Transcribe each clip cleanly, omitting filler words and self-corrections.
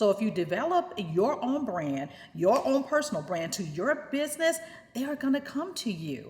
So if you develop your own brand, your own personal brand to your business, they are going to come to you.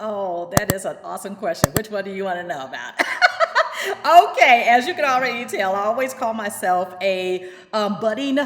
Oh, that is an awesome question. Which one do you want to know about? Okay, as you can already tell, I always call myself a budding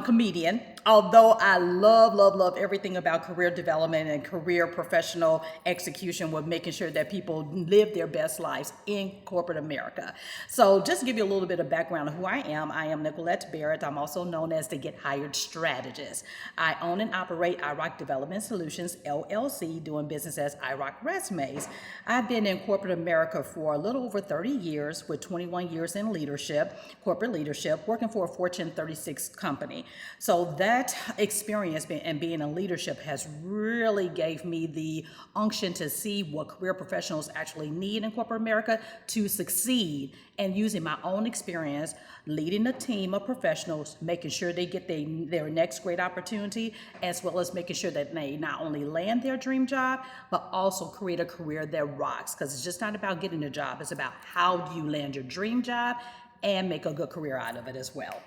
comedian. Although I love everything about career development and career professional execution with making sure that people live their best lives in corporate America. So just to give you a little bit of background of who I am Nicolette Barrett. I'm also known as the Get Hired Strategist. I own and operate iRock Development Solutions, LLC, doing business as iRock Resumes. I've been in corporate America for a little over 30 years with 21 years in leadership, corporate leadership, working for a Fortune 36 company. So that experience and being in leadership has really gave me the unction to see what career professionals actually need in corporate America to succeed, and using my own experience leading a team of professionals, making sure they get their next great opportunity, as well as making sure that they not only land their dream job, but also create a career that rocks. Because it's just not about getting a job, it's about how do you land your dream job and make a good career out of it as well.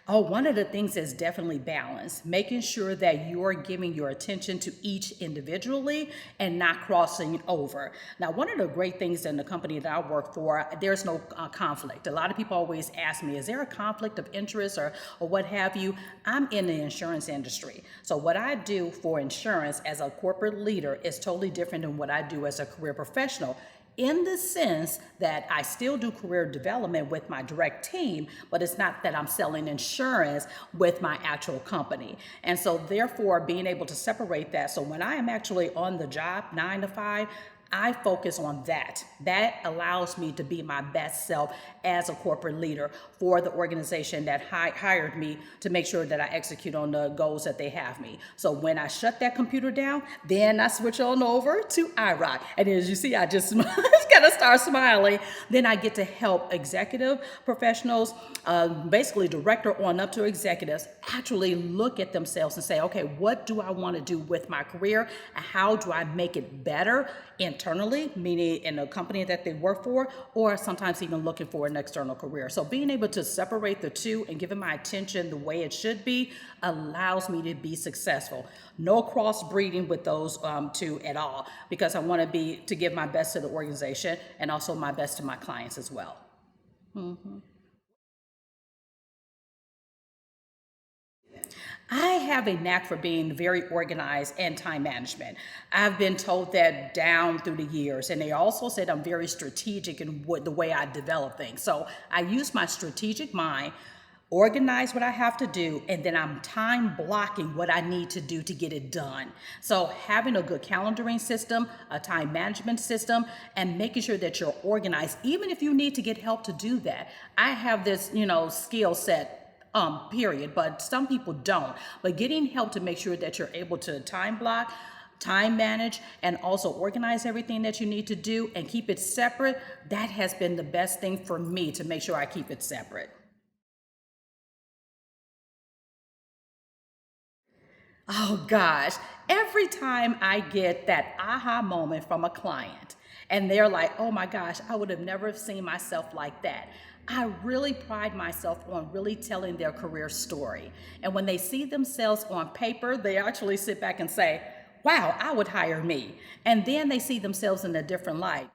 Oh, one of the things is definitely balance, making sure that you're giving your attention to each individually and not crossing over. Now, one of the great things in the company that I work for, there's no conflict. A lot of people always ask me, is there a conflict of interest or what have you? I'm in the insurance industry. So what I do for insurance as a corporate leader is totally different than what I do as a career professional, in the sense that I still do career development with my direct team, but it's not that I'm selling insurance with my actual company. And so therefore being able to separate that. So when I am actually on the job 9 to 5, I focus on that. That allows me to be my best self as a corporate leader for the organization that hired me to make sure that I execute on the goals that they have me. So when I shut that computer down, then I switch on over to iRock. And as you see, I just kind of start smiling. Then I get to help executive professionals, basically director on up to executives, actually look at themselves and say, okay, what do I want to do with my career? And how do I make it better internally, meaning in a company that they work for, or sometimes even looking for an external career. So being able to separate the two and giving my attention the way it should be allows me to be successful. No crossbreeding with those two at all, because I want to give my best to the organization and also my best to my clients as well. I have a knack for being very organized and time management. I've been told that down through the years, and they also said I'm very strategic in the way I develop things. So I use my strategic mind, organize what I have to do, and then I'm time blocking what I need to do to get it done. So having a good calendaring system, a time management system, and making sure that you're organized, even if you need to get help to do that. I have this, skill set, period, but some people don't. But getting help to make sure that you're able to time block, time manage, and also organize everything that you need to do and keep it separate, that has been the best thing for me to make sure I keep it separate. Oh gosh, every time I get that aha moment from a client and they're like, oh my gosh, I would have never seen myself like that. I really pride myself on really telling their career story. And when they see themselves on paper, they actually sit back and say, wow, I would hire me. And then they see themselves in a different light.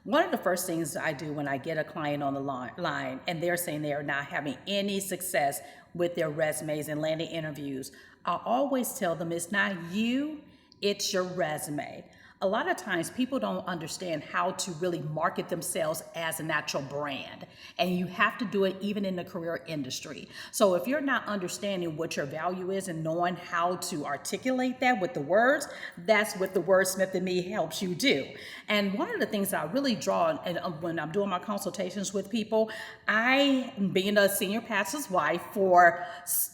One of the first things I do when I get a client on the line and they're saying they are not having any success with their resumes and landing interviews, I always tell them it's not you, it's your resume. A lot of times people don't understand how to really market themselves as a natural brand, and you have to do it even in the career industry. So if you're not understanding what your value is and knowing how to articulate that with the words, that's what the Wordsmith in me helps you do. And one of the things that I really draw and when I'm doing my consultations with people, I, being a senior pastor's wife for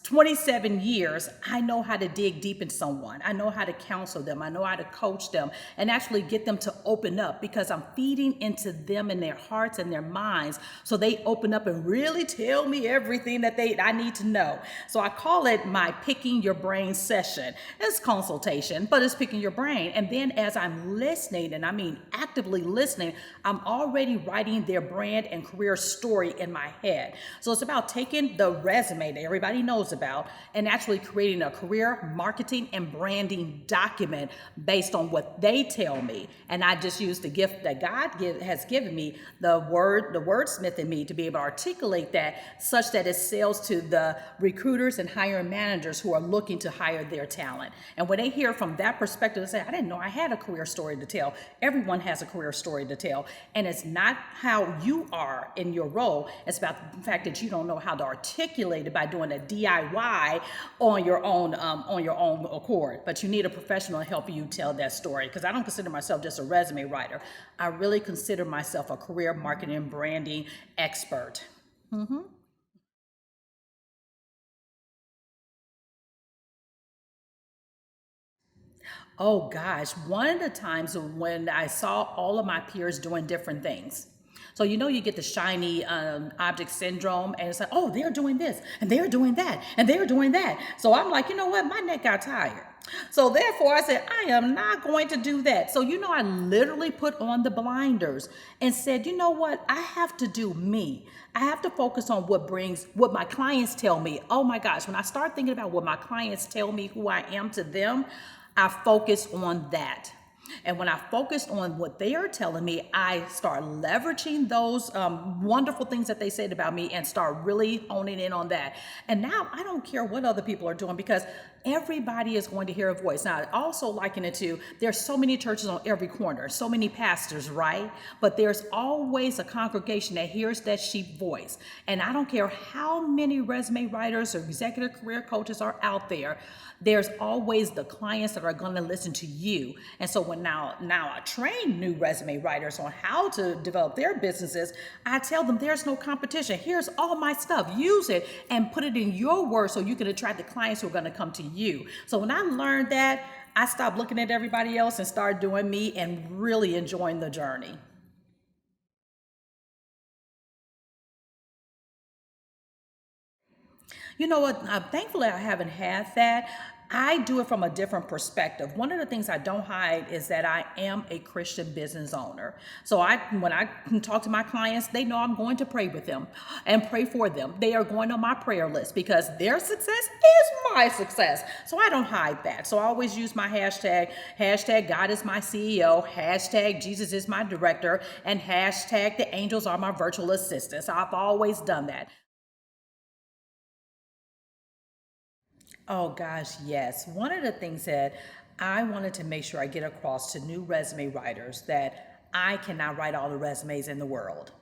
27 years, I know how to dig deep in someone. I know how to counsel them. I know how to coach them and actually get them to open up, because I'm feeding into them and their hearts and their minds so they open up and really tell me everything that I need to know. So I call it my picking your brain session. It's consultation, but it's picking your brain. And then as I'm listening, and I mean actively listening, I'm already writing their brand and career story in my head. So it's about taking the resume that everybody knows about and actually creating a career marketing and branding document based on what they tell me. And I just use the gift that God has given me, the wordsmith in me, to be able to articulate that such that it sells to the recruiters and hiring managers who are looking to hire their talent. And when they hear from that perspective, they say, I didn't know I had a career story to tell. Everyone has a career story to tell. And it's not how you are in your role. It's about the fact that you don't know how to articulate it by doing a DIY on your own accord. But you need a professional to help you tell that story, because I don't consider myself just a resume writer. I really consider myself a career marketing and branding expert. Oh gosh, one of the times when I saw all of my peers doing different things. So you get the shiny object syndrome, and it's like, oh, they're doing this, and they're doing that, and they're doing that. So I'm like, you know what? My neck got tired. So therefore, I said, I am not going to do that. So I literally put on the blinders and said, you know what? I have to do me. I have to focus on what my clients tell me. Oh my gosh, when I start thinking about what my clients tell me, who I am to them, I focus on that. And when I focused on what they are telling me, I start leveraging those wonderful things that they said about me and start really honing in on that. And now I don't care what other people are doing, because everybody is going to hear a voice. Now, I also liken it to, there's so many churches on every corner, so many pastors, right? But there's always a congregation that hears that sheep voice. And I don't care how many resume writers or executive career coaches are out there, there's always the clients that are going to listen to you. And so when now I train new resume writers on how to develop their businesses, I tell them there's no competition. Here's all my stuff. Use it and put it in your words so you can attract the clients who are going to come to you. So when I learned that, I stopped looking at everybody else and started doing me and really enjoying the journey. You know what? Thankfully, I haven't had that. I do it from a different perspective. One of the things I don't hide is that I am a Christian business owner. So when I talk to my clients, they know I'm going to pray with them and pray for them. They are going on my prayer list because their success is my success. So I don't hide that. So I always use my hashtag God is my CEO, hashtag Jesus is my director, and hashtag the angels are my virtual assistants. I've always done that. Oh gosh, yes. One of the things that I wanted to make sure I get across to new resume writers, that I cannot write all the resumes in the world.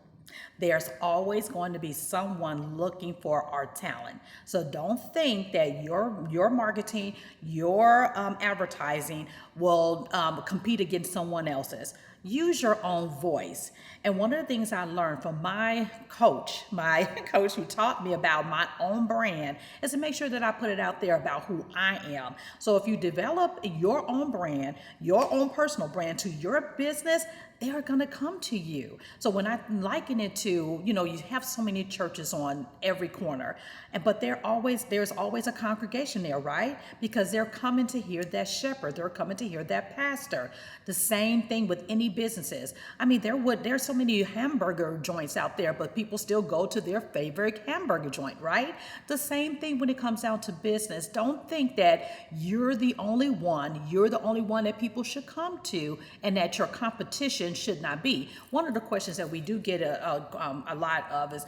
There's always going to be someone looking for our talent. So don't think that your marketing, your advertising will compete against someone else's. Use your own voice. And one of the things I learned from my coach who taught me about my own brand, is to make sure that I put it out there about who I am. So if you develop your own brand, your own personal brand to your business, they are going to come to you. So when I liken it to, you have so many churches on every corner, but there's always a congregation there, right? Because they're coming to hear that shepherd, they're coming to hear that pastor. The same thing with any businesses. I mean, there's so many hamburger joints out there, but people still go to their favorite hamburger joint, right? The same thing when it comes down to business. Don't think that you're the only one that people should come to, and that your competition should not be. One of the questions that we do get a lot of is,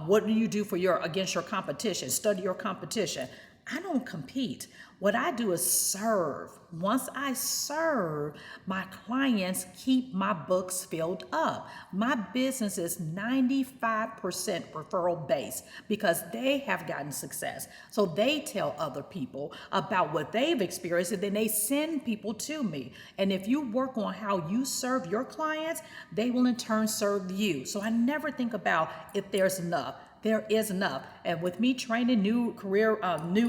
what do you do against your competition? Study your competition. I don't compete. What I do is serve. Once I serve, my clients keep my books filled up. My business is 95% referral based because they have gotten success. So they tell other people about what they've experienced and then they send people to me. And if you work on how you serve your clients, they will in turn serve you. So I never think about if there's enough. There is enough. And with me training new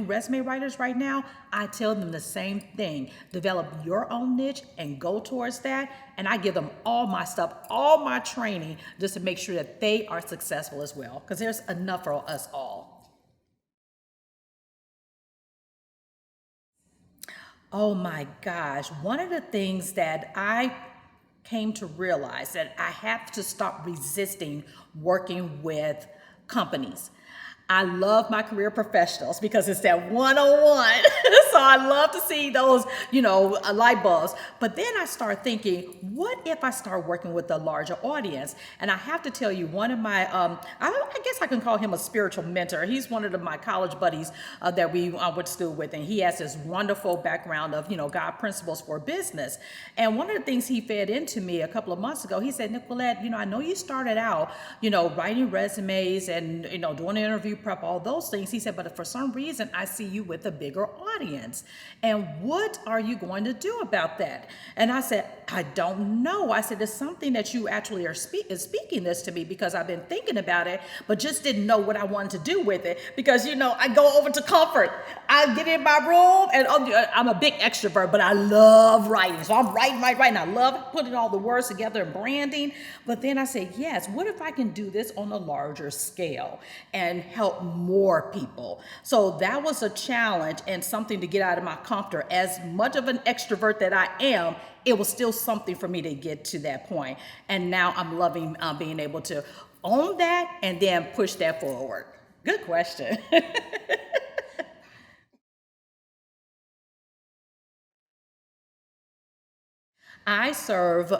resume writers right now, I tell them the same thing. Develop your own niche and go towards that. And I give them all my stuff, all my training, just to make sure that they are successful as well, because there's enough for us all. Oh my gosh. One of the things that I came to realize that I have to stop resisting working with companies. I love my career professionals because it's that 101. So I love to see those, light bulbs. But then I start thinking, what if I start working with a larger audience? And I have to tell you, one of my, I guess I can call him a spiritual mentor. He's one of my college buddies that we went to school with. And he has this wonderful background of, God principles for business. And one of the things he fed into me a couple of months ago, he said, Nicolette, I know you started out, writing resumes and, doing an interview prep, all those things. He said, but for some reason, I see you with a bigger audience. And what are you going to do about that? And I said, I don't know. I said, it's something that you actually are speaking this to me because I've been thinking about it, but just didn't know what I wanted to do with it. Because, I go over to comfort. I get in my room and I'm a big extrovert, but I love writing. So I'm writing. I love putting all the words together and branding. But then I said, yes, what if I can do this on a larger scale and help more people? So that was a challenge and something to get out of my comfort. As much of an extrovert that I am, it was still something for me to get to that point. And now I'm loving being able to own that and then push that forward. Good question. I serve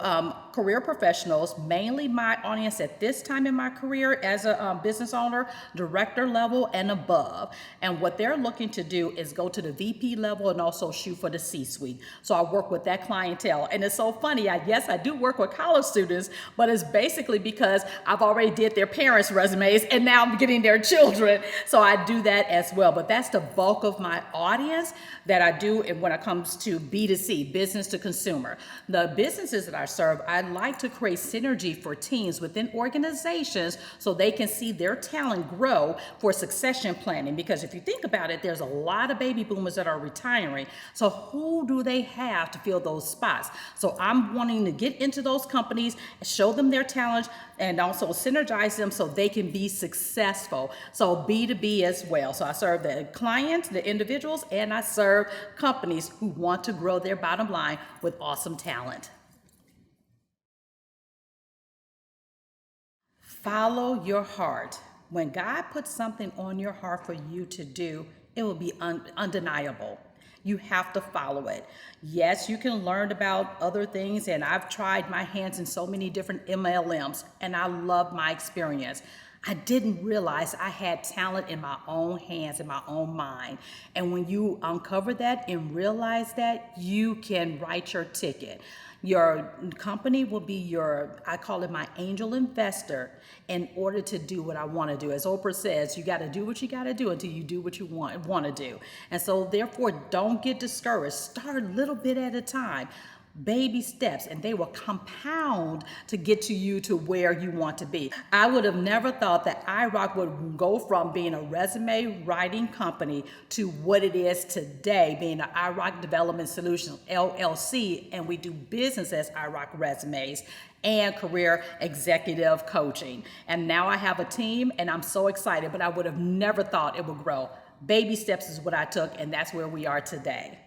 career professionals, mainly my audience at this time in my career as a business owner, director level and above. And what they're looking to do is go to the VP level and also shoot for the C-suite. So I work with that clientele. And it's so funny, yes, I do work with college students, but it's basically because I've already did their parents' resumes and now I'm getting their children. So I do that as well. But that's the bulk of my audience that I do when it comes to B2C, business to consumer. The businesses that I serve, I like to create synergy for teams within organizations so they can see their talent grow for succession planning. Because if you think about it, there's a lot of baby boomers that are retiring. So who do they have to fill those spots? So I'm wanting to get into those companies, show them their talent, and also synergize them so they can be successful. So B2B as well. So I serve the clients, the individuals, and I serve companies who want to grow their bottom line with awesome talent. Follow your heart. When God puts something on your heart for you to do, it will be undeniable. You have to follow it. Yes, you can learn about other things, and I've tried my hands in so many different MLMs, and I love my experience. I didn't realize I had talent in my own hands, in my own mind. And when you uncover that and realize that, you can write your ticket. Your company will be I call it my angel investor in order to do what I want to do. As Oprah says, you got to do what you got to do until you do what you want to do. And so therefore, don't get discouraged. Start a little bit at a time. Baby steps, and they will compound to get you to where you want to be. I would have never thought that iRock would go from being a resume writing company to what it is today, being an iRock Development Solutions LLC, and we do business as iRock Resumes and career executive coaching. And now I have a team, and I'm so excited, but I would have never thought it would grow. Baby steps is what I took, and that's where we are today.